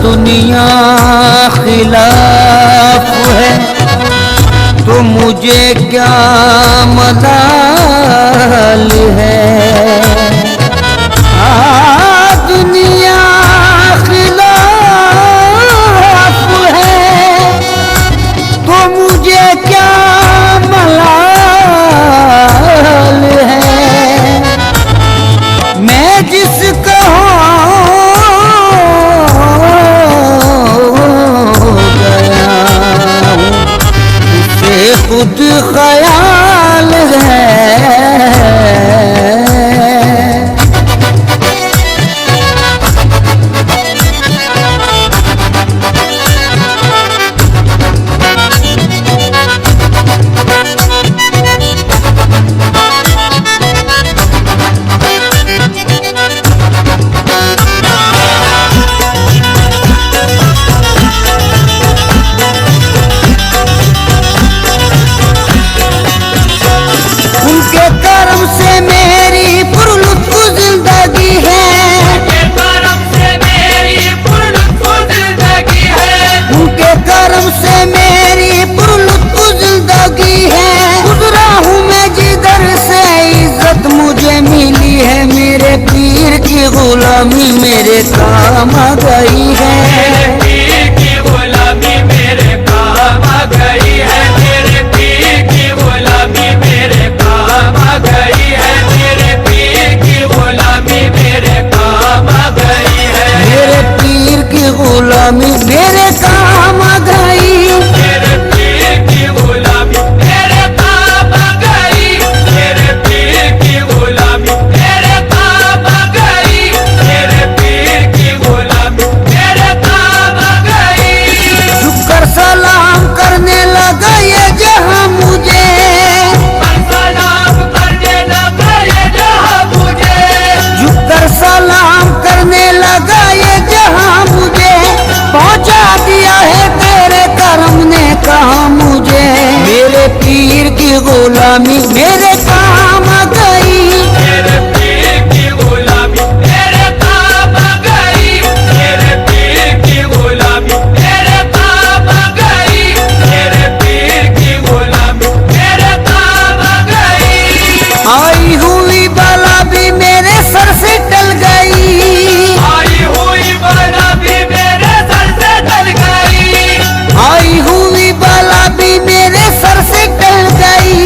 दुनिया खिलाफ है तो मुझे क्या मलाल है। दुनिया खिलाफ है तो मुझे क्या मलाल है। मैं जिसका खुद ख्याल है। गुलामी मेरे काम आ गई है। मेरे पीर की गुलामी मेरे काम आ गई है। मेरे पीर की गुलामी मेरे काम आ गई है। मेरे पीर की गुलामी मेरे काम आ गई है। मेरे पीर की गुलामी मेरे काम आ गई। मेरे पीर की गुलामी मेरे काम आ गई। मेरे पीर की गुलामी मेरे काम आ गई। मेरे पीर की गुलामी मेरे काम आ गई। झुककर सलाम करने लगा ये जहां मुझे। सलाम करने लगा ये जहां मुझे। झुककर सलाम करने लगा ये जहां मुझे। पहुंचा दिया है तेरे करम ने कहा मुझे। मेरे पीर की गुलामी मेरे काम आ गई। मेरे पीर की गुलामी मेरे काम आ गई। मेरे पीर की गुलामी मेरे काम आ गई। मेरे पीर की गुलामी मेरे काम आ गई। आई हुई बला भी मेरे सर से टल गई। आई हुई बला भी मेरे सर से टल गई। आई हुई बला भी मेरे सर से टल गई।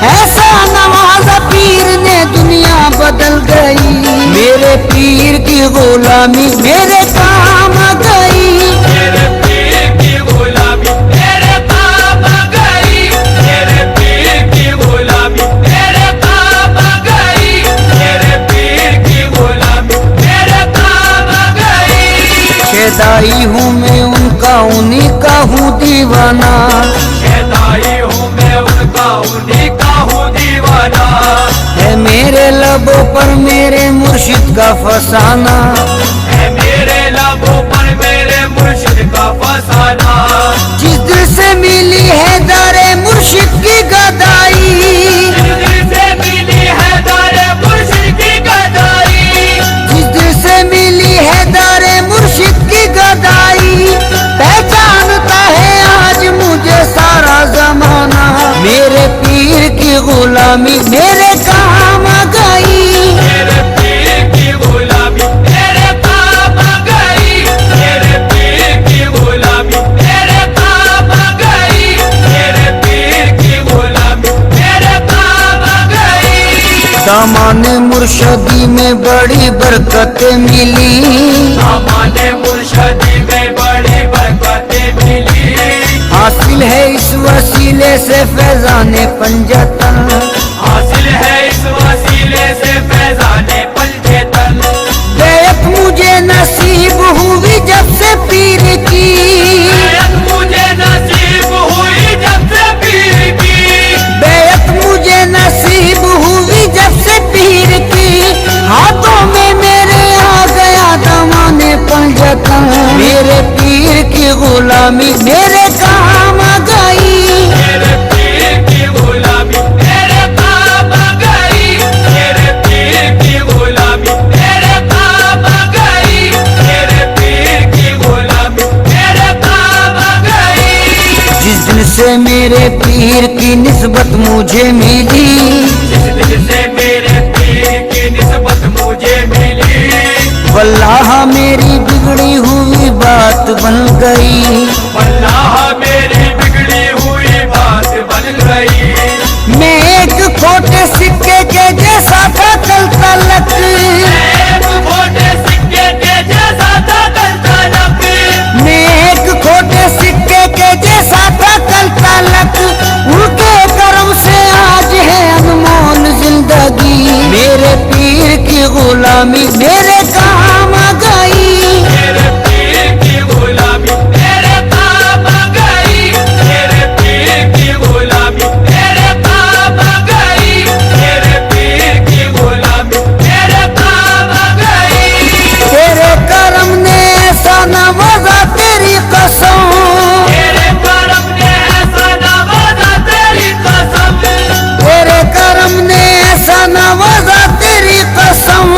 ऐसा नवाजा पीर ने दुनिया बदल गई। मेरे पीर की गुलामी मेरे काम आ गई। मेरे पीर की गुलामी मेरे काम आ गई। मेरे पीर की गुलामी मेरे काम आ गई। मेरे पीर की गुलामी मेरे काम आ गई। शेदाई हूँ मैं उनका उन्हीं का हूँ दीवाना। शेदाई हूँ मैं उनका उन्हीं का हूँ दीवाना। है मेरे लबों पर मेरे मुर्शिद का फसाना। है मेरे लबों पर मेरे मुर्शिद का फसाना। जिस दिल से मिली है दारे मुर्शिद की गदाई। जिस दिल से मिली है दारे मुर्शिद की गदाई। जिस दिल से मिली है दारे मुर्शिद की गदाई। पहचानता है आज मुझे सारा जमाना। मेरे पीर की गुलामी मेरे काम आ गई। मेरे पीर की गुलामी मेरे काम आ गई। मेरे पीर की गुलामी मेरे काम आ गई। मेरे पीर की गुलामी मेरे काम आ गई। सामान्य मुर्शदी में बड़ी बरकतें मिली। सामान्य मुर्शदी में बड़ी बरकतें मिली। हासिल है इस वसीले से फैजाने पंजतन। हासिल है इस वसीले से फैजाने पंजतन। बैत मुझे नसीब हुई मेरे पीर की निस्बत मुझे मिली, जिस दिल से मेरे पीर की निस्बत मुझे मिली, वल्लाह मेरी बिगड़ी हुई बात बन गई। वल्लाह मेरी बिगड़ी हुई बात बन गई। मैं एक खोटे सिक्के के जैसा था कल तलक, एक खोटे सिक्के के जैसा था कल तलक, मैं एक खोटे सिक्के के जैसा था कल तलक, उनके करम से आज है अनमोल जिंदगी। मेरे पीर की गुलामी मेरे काम आ गई, मेरे पीर की गुलामी मेरे काम आ गई, मेरे पीर की गुलामी मेरे काम आ गई, मेरे पीर की गुलामी मेरे काम आ गई। तेरे करम ने ऐसा नवाजा तेरी कसम, तेरे करम ने ऐसा नवाजा तेरी कसम, तेरे करम ने ऐसा नवाजा तेरी कसम,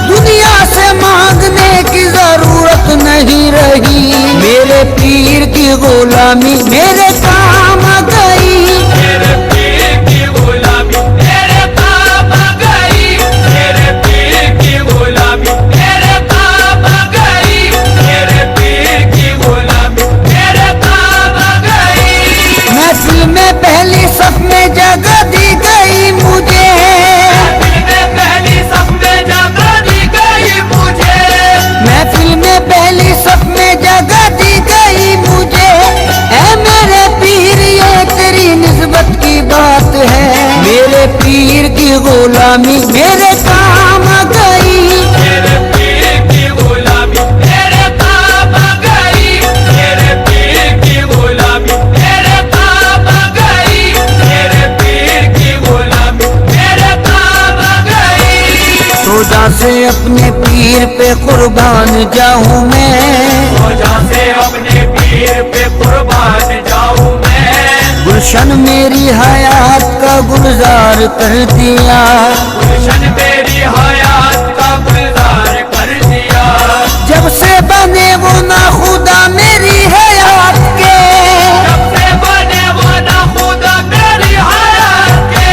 दुनिया से मांगने की जरूरत नहीं रही। मेरे पीर की गुलामी मेरे काम आ गई, मेरे पीर की गुलामी मेरे काम आ गई, मेरे पीर की गुलामी मेरे काम आ गई, मेरे पीर की गुलामी मेरे काम आ गई। महफिल में पहली सफ में जगह दी गई मुझे, महफिल में पहली सफ में जगह दी गई मुझे, महफिल में पहली सफ में जगह दी गई मुझे। ऐ मेरे पीर ये तेरी निस्बत की बात है, मेरे पीर की गुलामी मेरे काम आ गई। मेरे पीर की गुलामी मेरे काम आ गई, मेरे पीर की गुलामी मेरे काम आ गई, मेरे पीर की गुलामी मेरे काम आ गई। रोजा से अपने पीर पे कुर्बान जाऊं मैं, रोजा से अपने पीर पे कुर्बान जाऊं मैं, गुलशन मेरी हयात का गुलजार कर दिया। गुलशन मेरी हयात का गुलजार कर दिया। जब से बने वो ना खुदा मेरी हयात के, जब से बने वो ना खुदा मेरी हयात के,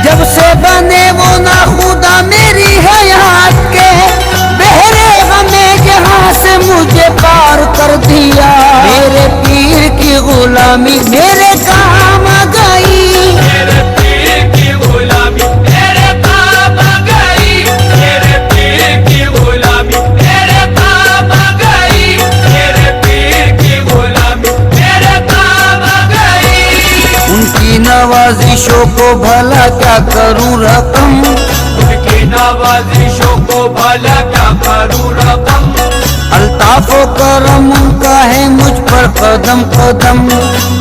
जब से बने वो ना खुदा मेरी हयात के, बहरे हमें जहां से मुझे पार कर दिया। मेरे पीर की गुलामी मेरे काम आ गई, मेरे पीर की गुलामी मेरे काम आ गई, मेरे पीर की गुलामी मेरे काम आ गई, मेरे पीर की गुलामी मेरे काम आ गई। उनकी नवाजिशों को भला क्या करूं रकम, उनकी नवाजिशों को भला क्या करूं रकम, अल्ताफो करम उनका है मुझ पर कदम कदम।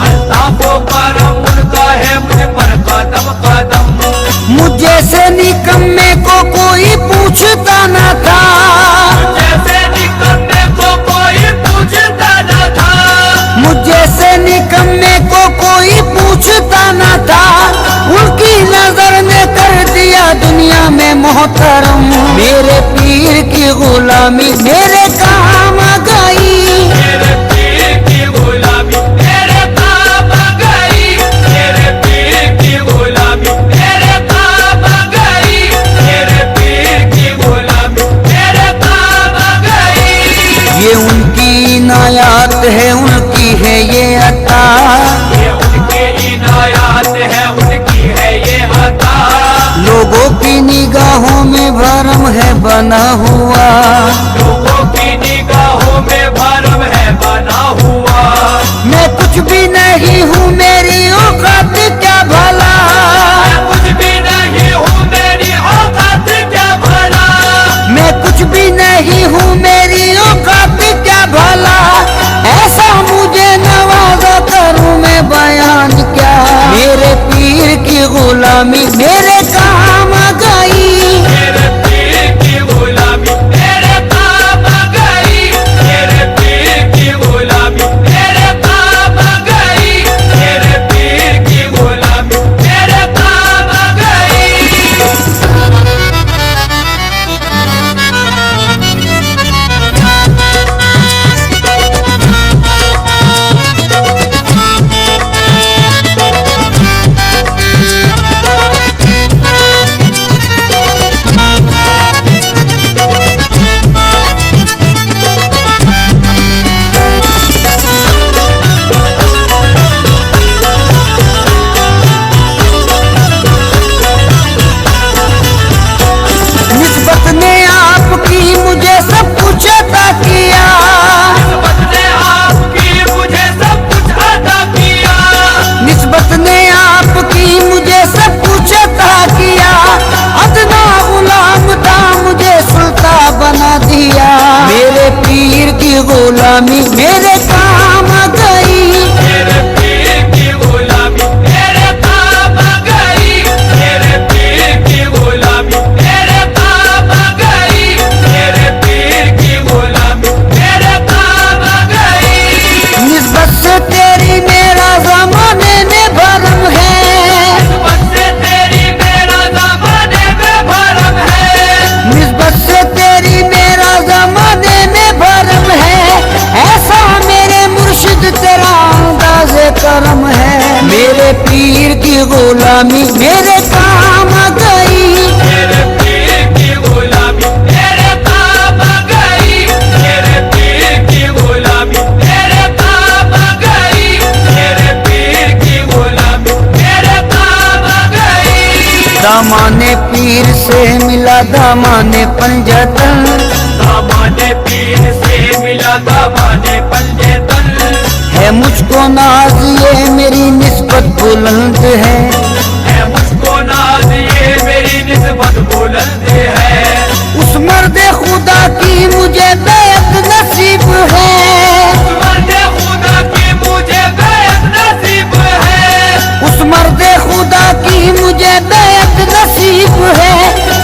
अल्ताफो करम उनका है मुझ पर कदम कदम। मुझे से निकम्मे को कोई पूछता न था, जैसे निकम्मे को कोई पूछता न था, मुझे से निकम्मे को कोई पूछता न था। उनकी नजर ने कर दिया दुनिया में मोहतरम। मेरे पीर की गुलामी मेरे काम आ गई, मेरे पीर की गुलामी मेरे काम आ गई, मेरे पीर की गुलामी मेरे काम आ गई, मेरे पीर की गुलामी मेरे काम आ गई। ये उनकी इनायत है उनकी है ये अता, ये उनके इनायत है उनकी है ये अता। लोगों की निगाहों में भरम है बना हुआ। लोगों की निगाहों में भरम है बना हुआ। मैं कुछ भी नहीं हूँ मेरी औकात क्या भला, मैं कुछ भी नहीं हूँ मेरी औकात क्या भला, मैं कुछ भी नहीं हूँ मेरी औकात क्या भला। ऐसा मुझे नवाजा करूँ मैं बयान क्या, मेरे पीर की गुलामी मेरे काम आ गई, मेरे पीर की गुलामी मेरे दामाने पीर से मिला दामाने पंजतन, दामाने पीर से मिला दामाने पंजतन। है मुझको नाज ये मेरी निस्बत बुलंद है, मुझको नाज ये मेरी निस्बत बुलंद है। उस मर्द खुदा की मुझे बेअत नसीब है, मर्द खुदा की मुझे बेअत नसीब है। उस मर्द खुदा की मुझे बेअत नसीब है।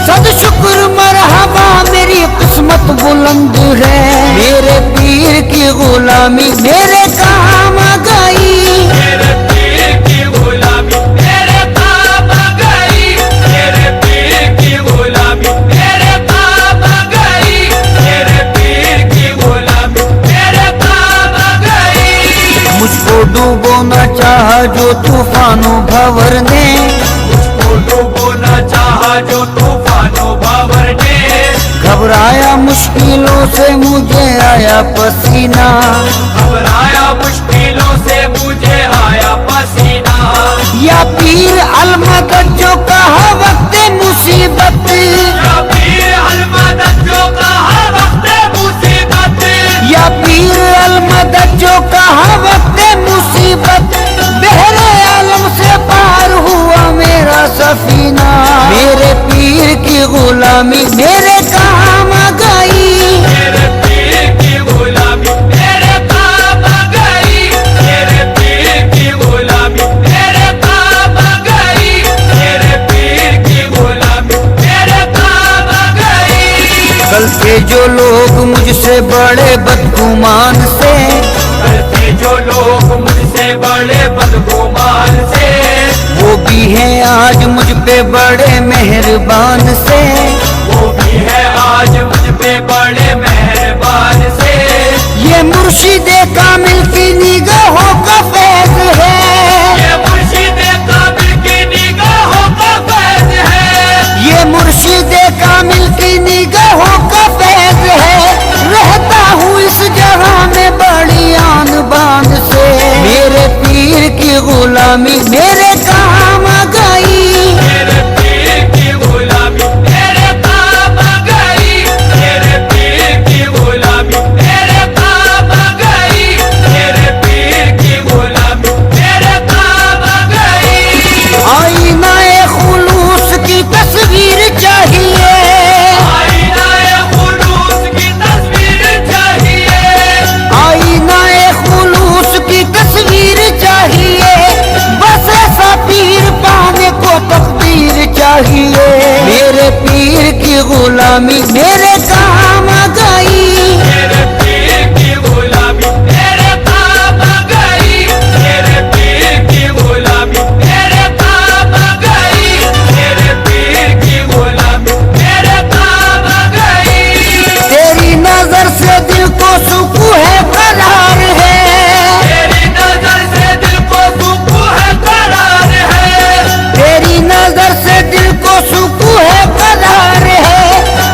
सद शुक्र मरहबा मेरी किस्मत बुलंद है। मेरे पीर की गुलामी मेरे काम आ गई, मेरे पीर की गुलामी मेरे काम आ गई। मेरे पीर की गुलामी मेरे काम आ गई। मेरे पीर की गुलामी मेरे काम आ गई। मुझको डूबोना चाहा जो तूफानों भंवर ने, मुझको डूबोना चाहा जो तूफानों भंवर ने। घबराया मुश्किलों से मुझे आया पसीना, घबराया मुश्किलों से मुझे आया पसीना। या पीर अलमदद जो कहा वक्त मुसीबत, या पीर अलमदद जो कहा वक्त मुसीबत। या पीर अलमदद जो कहा वक्त मुसीबत। बहरे आलम से पार हुआ मेरा सफीना, मेरे पीर की गुलामी मेरे काम आ गई, मेरे पीर की गुलामी मेरे काम आ गई। मेरे पीर की गुलामी मेरे काम आ गई। मेरे पीर की गुलामी मेरे काम आ गई। कल के जो लोग मुझसे बड़े बदगुमान से, करते जो लोग मुझसे बड़े बदगुमान से। वो भी हैं आज मुझ पे बड़े मेहरबान से, वो भी है आज मुझ पे बड़े मेहरबान से। ये मुर्शिदे कामिल की निगाहों का फैज़ है, ये मुर्शिदे कामिल की निगाहों का फैज़ है। ये मुर्शिदे कामिल की निगाहों का फैज़ है। रहता हूँ इस जगह में बड़ी आन बान से, मेरे पीर की गुलामी मेरे काम आ गई, मेरे पीर की गुलामी मेरे काम आ गई। मेरे पीर की गुलामी मेरे काम आ गई। मेरे पीर की गुलामी मेरे काम आ गई। आईनाए खुलूस की तस्वीर चाहिए, आईनाए खुलूस की तस्वीर चाहिए। आईनाए खुलूस की तस्वीर चाहिए। बस ऐसा पीर पाने को तकदीर चाहिए, मेरे पीर की गुलामी मेरे काम आ गई, मेरे पीर की गुलामी मेरे काम आ गई। मेरे पीर की गुलामी मेरे काम आ गई। मेरे पीर की गुलामी मेरे काम आ गई। तेरी नजर से दिल को सुकून है करार है, तेरी नजर से दिल को सुकून है करार है। तेरी नजर से दिल को सुकून है करार है।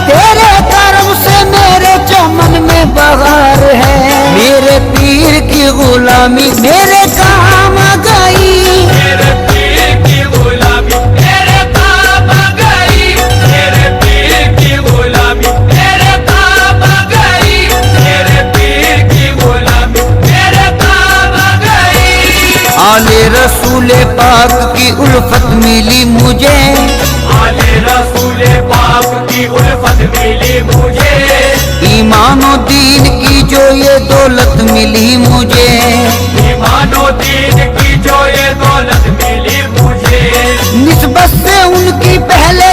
तेरे करम से मेरे चमन में बहार है, मेरे पीर की गुलामी मेरे काम आ गई, मेरे पीर की गुलामी मेरे काम आ गई। मेरे पीर की गुलामी मेरे काम आ गई। मेरे पीर की गुलामी मेरे काम आ गई। आले रसूले पाक की उल्फत मिली मुझे, आले रसूले पाक की उल्फत मिली मुझे। ईमानो दीन की जो ये दौलत मिली मुझे, ईमानो दीन की जो ये दौलत मिली मुझे। निस्बत से उनकी पहले